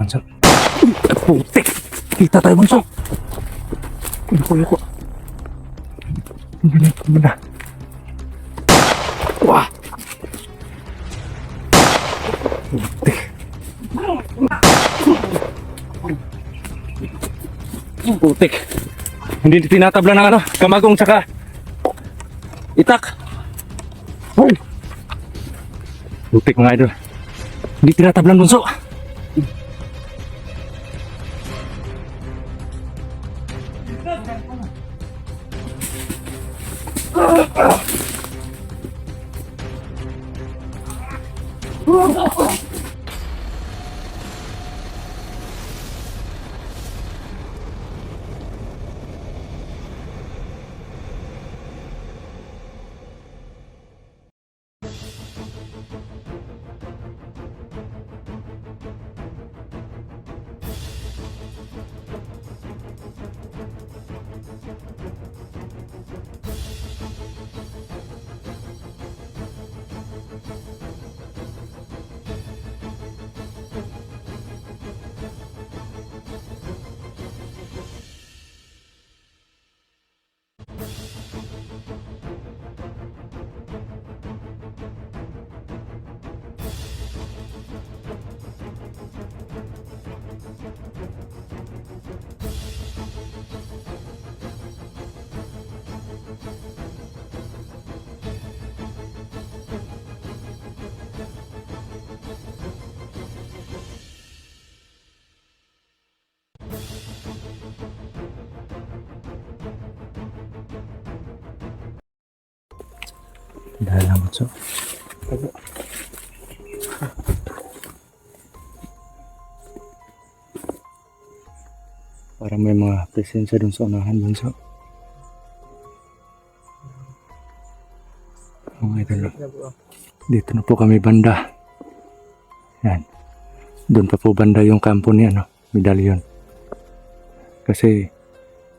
bunso. Putik! Kita tayo, bunso. Ayoko. Muna. Wah! Putik. Putik. Hindi tinatabla ng ano, kamagong tsaka itak. Oh! Putik mga idol. Hindi tinatablan, bunso. Dahil lang, bunso. Parang may mga presensya dun sa unahan, bunso. Mga idol. Dito na po kami banda. Yan. Doon pa po banda yung kampo ni Medalyon. Kasi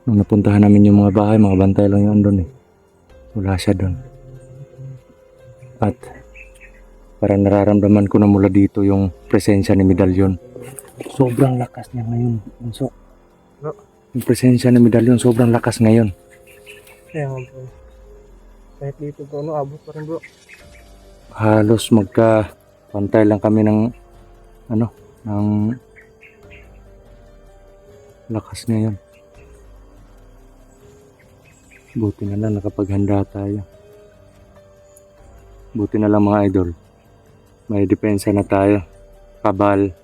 nung napuntahan namin yung mga bahay, mga bantay lang yung andun eh. Wala siya doon. At parang nararamdaman ko na mula dito yung presensya ni Medalyon. Sobrang lakas niya ngayon, bunso. Yung presensya ni Medalyon, sobrang lakas ngayon. Kaya nga bro. Kahit dito bro, abot pa rin bro. Halos magka-pantay lang kami ng ng lakas ngayon. Buti na lang nakapaghanda tayo. Buti na lang mga idol. May depensa na tayo. Kabal.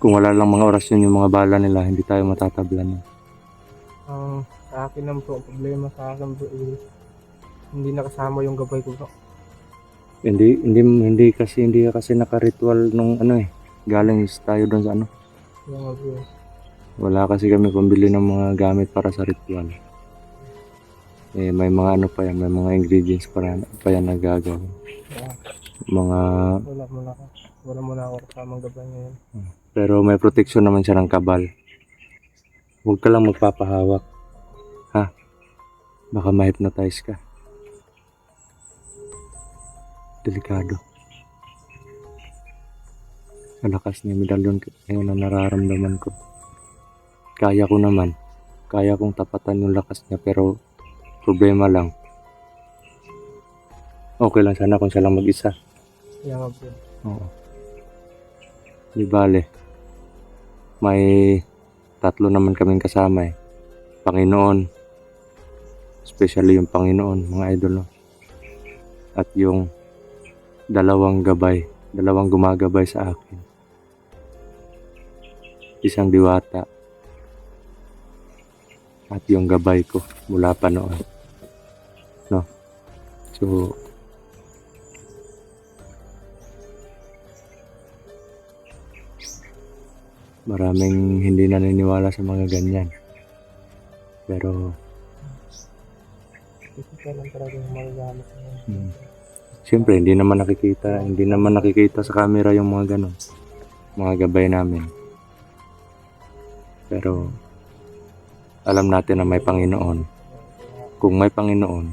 Kung wala lang mga orasyon yung mga bala nila, hindi tayo matatablan. Sa akin lang bro, ang problema sa akin bro, hindi nakasama yung gabay ko bro. Hindi kasi naka-ritual nung galing tayo doon sa Kaya nga bro. Wala kasi kami pambili ng mga gamit para sa ritual. May mga pa yan, may mga ingredients pa yan nagagawa. Mga Wala muna ako kasamang gabay ngayon. Pero may protection naman siya ng kabal. Huwag ka lang magpapahawak. Ha? Baka ma-hypnotize ka. Delikado. Sa lakas ni Medalyon ngayon na nararamdaman ko. Kaya ko naman. Kaya kong tapatan yung lakas niya, pero problema lang. Okay lang sana kung siya lang mag-isa. Kaya nga bro. Oo. Di bale. May 3 naman kaming kasama eh. Panginoon. Especially yung Panginoon, mga idol. At yung 2 gabay. 2 gumagabay sa akin. Isang diwata. At yung gabay ko mula pa noon. No? So, maraming hindi naniniwala sa mga ganyan. Pero, Kasi kailan talaga yung magagamit ngayon. siyempre, hindi naman nakikita sa camera yung mga ganon. Mga gabay namin. Pero, alam natin na may Panginoon. Kung may Panginoon,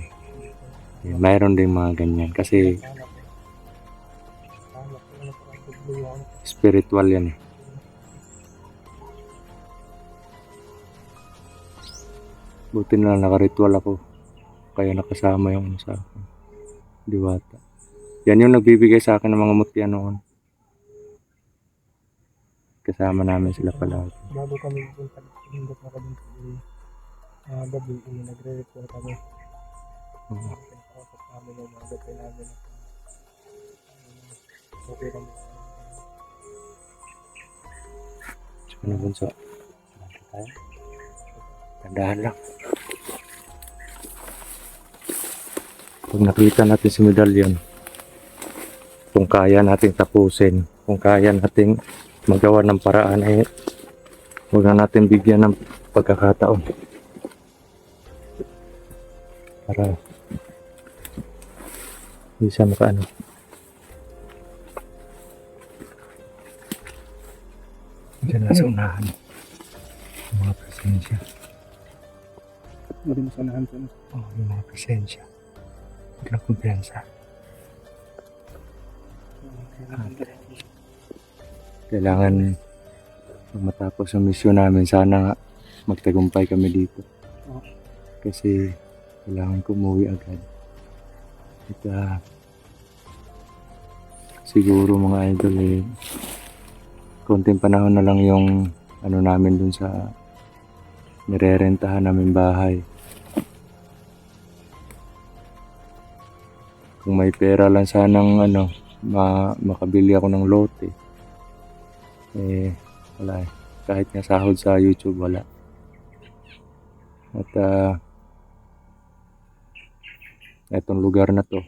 mayroon din mga ganyan. Kasi demonic. Spiritual yan eh. Buti na lang nakaritual ako. Kaya nakasama yung ano sa akin. Diwata. Yan yung nagbibigay sa akin ng mga mutya noon. Kasama namin sila palagi. Bago kami punta, hindot na kami gabi, nagre-report kami. Oo. Pinakausap namin yung mga gabay namin. Okay lang. Ano bunso? Tandahan lang. Pag nakita natin si medallion, kung kaya nating tapusin, kung kaya nating magawa ng paraan, eh, huwag na natin bigyan ng pagkakataon. Para bisa makaano. Diyan na sa unahan. Yung mga presensya. Hindi mo sanahan sa Oh, yung mga presensya. Huwag lang kumpiyansa. Kailangan matapos ang misyon namin, sana nga magtagumpay kami dito. Kasi kailangan ko umuwi agad. At siguro mga idol eh, konting panahon na lang yung ano namin dun sa nirerentahan namin bahay. Kung may pera lang sanang ano, makabili ako ng lote. Eh, wala eh. Kahit nga sahod sa YouTube, wala. At etong lugar na to,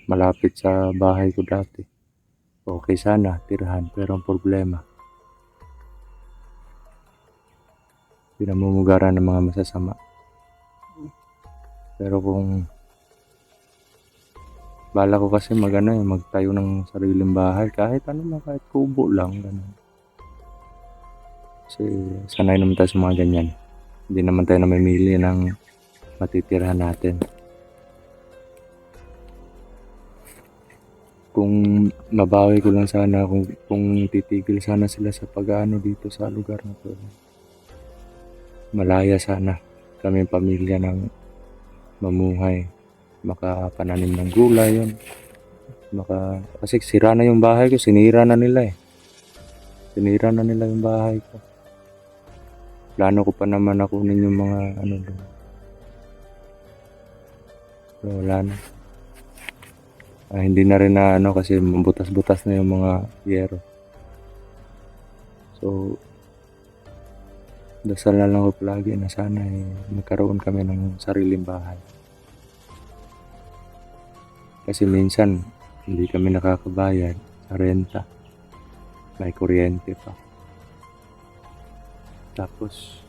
malapit sa bahay ko dati. Okay sana, tirahan. Pero ang problema, pinamumugaran ng mga masasama. Pero kung bala ko kasi magtayo ng sariling bahay, kahit ano lang, kahit kubo lang, ganun. Kasi sanay naman tayo sa mga ganyan. Hindi naman tayo namimili ng matitirahan natin. Kung mabawi ko lang sana, kung titigil sana sila sa pag-ano dito sa lugar na to, malaya sana kami pamilya ng mamuhay, makapananim ng gulay yun. Kasi sira na yung bahay ko, sinira na nila eh. Sinira na nila yung bahay ko. Plano ko pa naman na kunin yung mga ano doon. So, wala na. Hindi na rin na ano kasi butas-butas na yung mga yero. So, dasal na lang ako palagi na sana magkaroon kami ng sariling bahay. Kasi minsan, hindi kami nakakabayad sa renta. May kuryente pa. Tapos,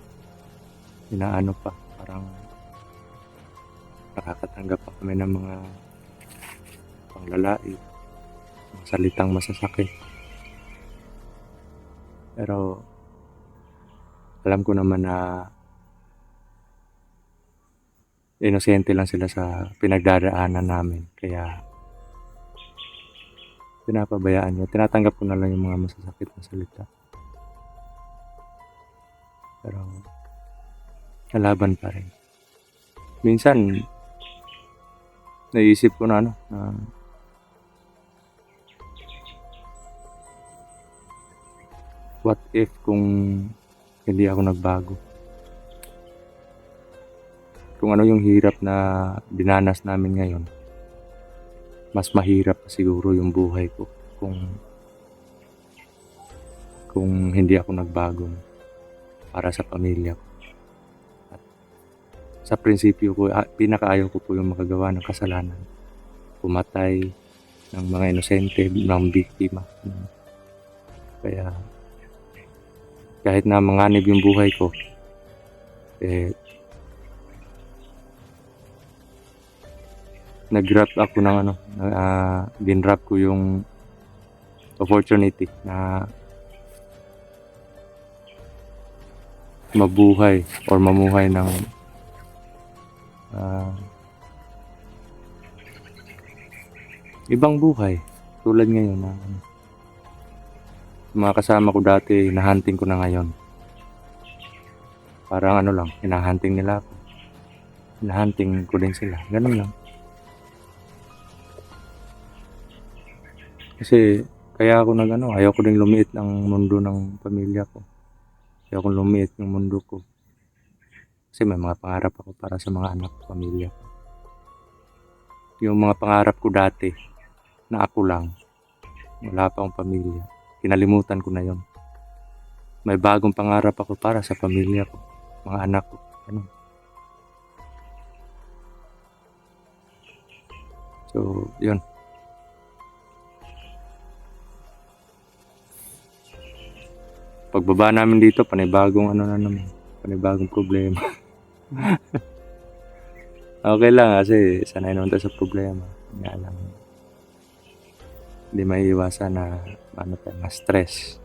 inaano pa, parang nakakatanggap pa kami ng mga panglalait, mga salitang masasakit. Pero, alam ko naman na inosente lang sila sa pinagdadaanan namin. Kaya, pinapabayaan niya. Tinatanggap ko na lang yung mga masasakit na salita. Pero, kalaban pa rin. Minsan, naisip ko na what if kung hindi ako nagbago? Kung ano yung hirap na dinanas namin ngayon, mas mahirap pa siguro yung buhay ko kung hindi ako nagbago para sa pamilya ko. At sa prinsipyo ko, pinakaayaw ko po yung makagawa ng kasalanan. Pumatay ng mga inosente, ng biktima. Kaya kahit na manganib yung buhay ko, nag-grab ako ng dinrap ko yung opportunity na mabuhay or mamuhay ng ibang buhay tulad ngayon na Mga kasama ko dati, hinahunting ko na ngayon. Parang ano lang, hinahunting nila ako. Hinahunting ko din sila. Ganun lang. Kasi kaya ako ayaw ko din lumiit ang mundo ng pamilya ko. Ayaw ko lumiit yung mundo ko. Kasi may mga pangarap ako para sa mga anak ko, pamilya ko. Yung mga pangarap ko dati, na ako lang, wala pa akong pamilya. Kinalimutan ko na yon. May bagong pangarap ako para sa pamilya ko, mga anak ko. Ganun. So, yun. Pagbaba namin dito, panibagong panibagong problema. Okay lang kasi sanay naman tayo sa problema. Nga lang, hindi maiiwasan na ma-stress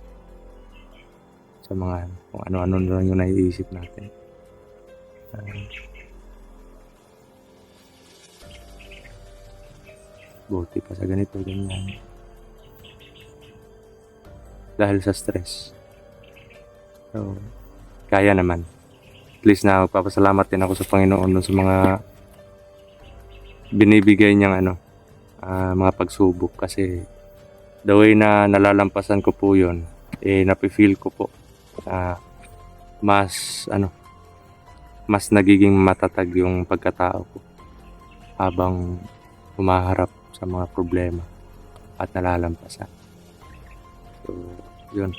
sa mga kung ano-ano lang yung naiisip natin. Buti pa sa ganito, ganyan. Dahil sa stress. So, kaya naman. At least na magpapasalamat din ako sa Panginoon dun sa mga binibigay niyang mga pagsubok, kasi the way na nalalampasan ko po yun, napifeel ko po mas nagiging matatag yung pagkatao ko habang humaharap sa mga problema at nalalampasan. So, yun.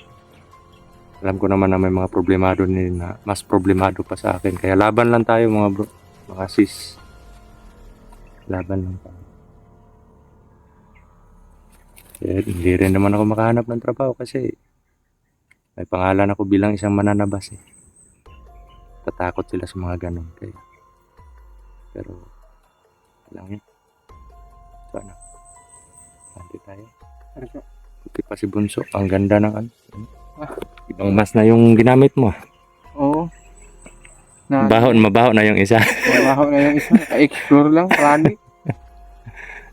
Alam ko naman na may mga problemado din na mas problemado pa sa akin. Kaya laban lang tayo mga bro, mga sis. Laban lang tayo. Kaya hindi rin naman ako makahanap ng trabaho kasi may pangalan ako bilang isang mananabas eh. Tatakot sila sa mga ganun. Kaya, pero, alam yun. So ano, hante tayo. Puti pa si Bunso. Ang ganda ng ibang mas na yung ginamit mo. Oo. Mabaho na yung isa. Mabaho na yung isa. Ka-explore lang, prani.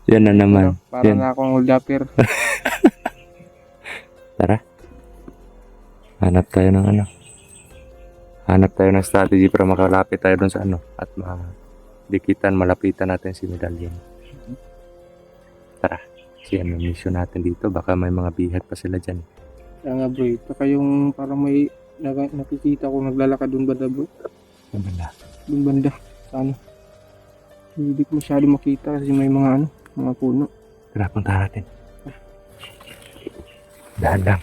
Yan na naman. Para Yan. na akong holdapper. Tara. Hanap tayo ng Hanap tayo ng strategy para makalapit tayo dun sa at malapitan natin si Medallion. Tara. Kasi ang mission natin dito, baka may mga bihat pa sila dyan. Kaya nga bro, saka yung parang may nakikita ko naglalakad dun banda bro. Ang banda. Dun banda. Sa hindi ko masyado makita kasi may mga mga puno. Tara, punta natin. Dahan lang.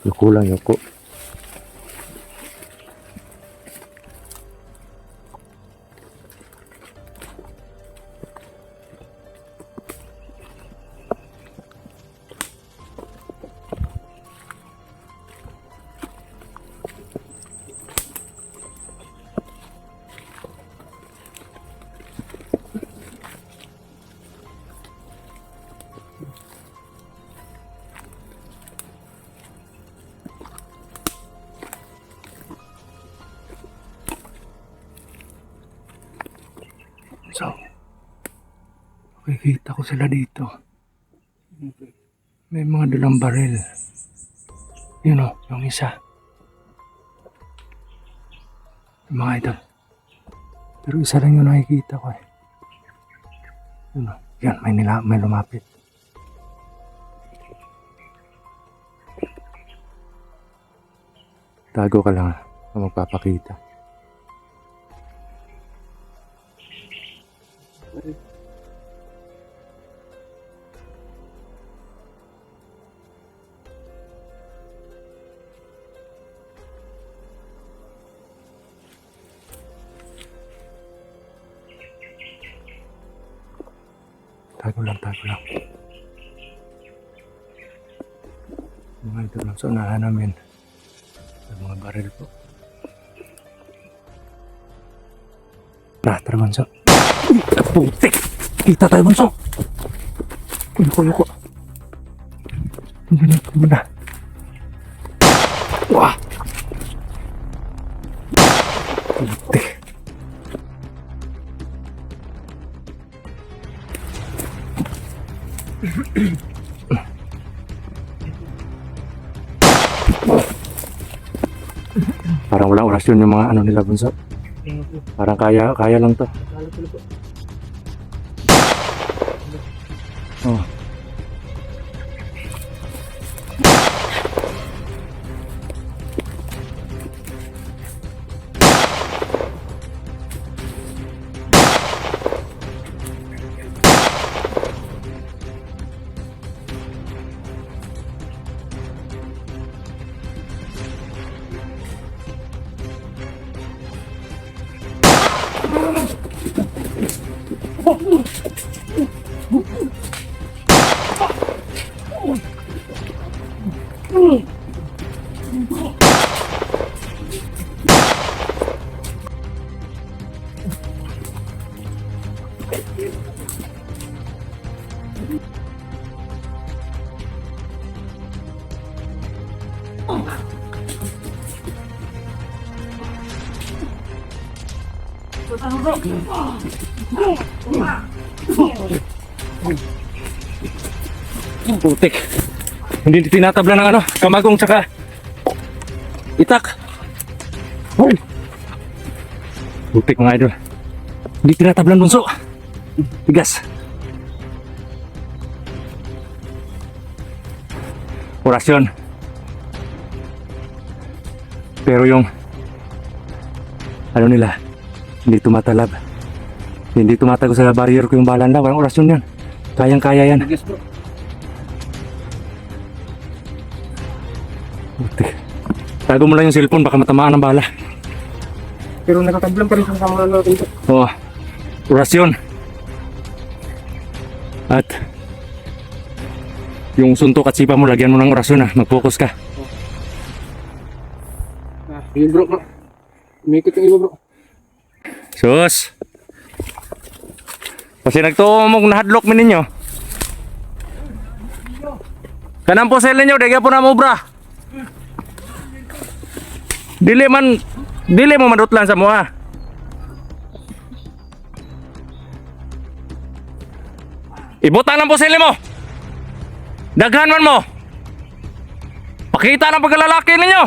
Yuko lang, yuko. So, makikita ko sila dito. May mga dalang baril. Yun o, yung isa. Yung mga idol. Pero isa lang yung nakikita ko eh. Yun o, yan, may lumapit. Tago ka lang magpapakita. Tago lang. Mga ito lang sa unahan namin. May mga baril po. Tara, Bunso. Putik! Kita tayo, Bunso! Yuko. Ano na? Wah! Putik! Parang walang orasyon yung mga ano nila bunso. Tingnan po. Parang kaya lang to. Akala ko po. Oh. Putik. Hindi tinatabla ng ano, kamagong tsaka itak. Oh. Putik mga idol. Hindi tinatablan bunso. Tigas. Orasyon. Pero yung ano nila, hindi tumatalab. Hindi tumatago sa barrier ko yung balanda. Walang orasyon yan. Kayang-kaya yan. Yes bro. Putik. Tago mo lang yung cellphone, baka matamaan ng bala. Pero nakatablang pa rin sa camera natin po. Oh, orasyon. At yung suntok at sipa mo, lagyan mo ng orasyon na. Mag-focus ka. Yun bro. Umikot yung iba bro. Sus. Kasi nagtuumog na hadlock min ninyo. Kanang po sel ninyo, dagyan po na mo bra. Dili mo madutlan sa mua. Ibutang ng pusili mo. Daghan man mo. Pakita ng pagkalalaki ninyo.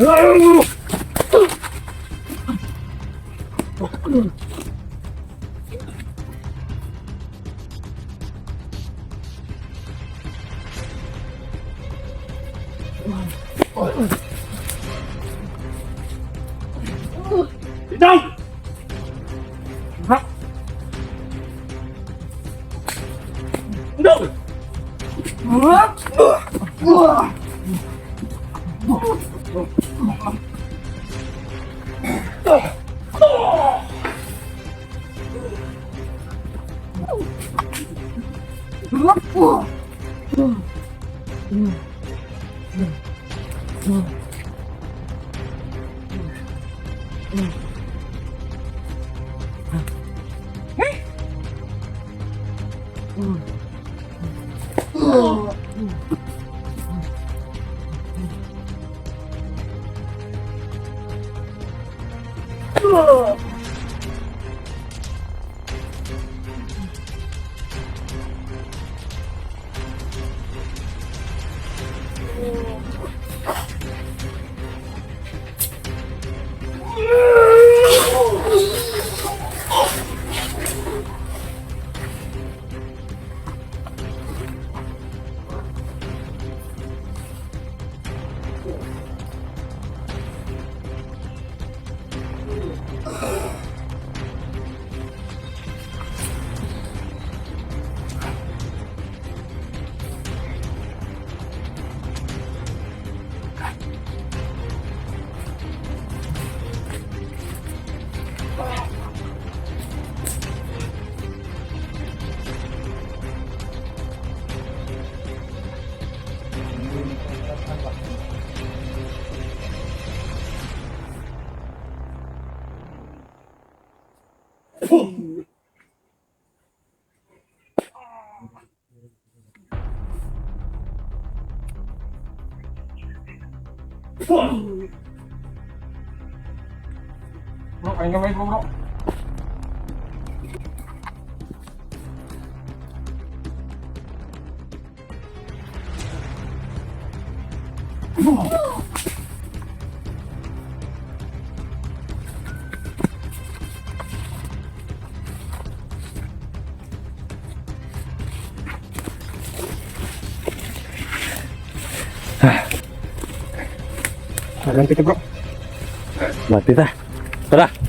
Bidang! Bro, ayun kamay ko, bro. Alam kita, bro. Mati ta. Tara.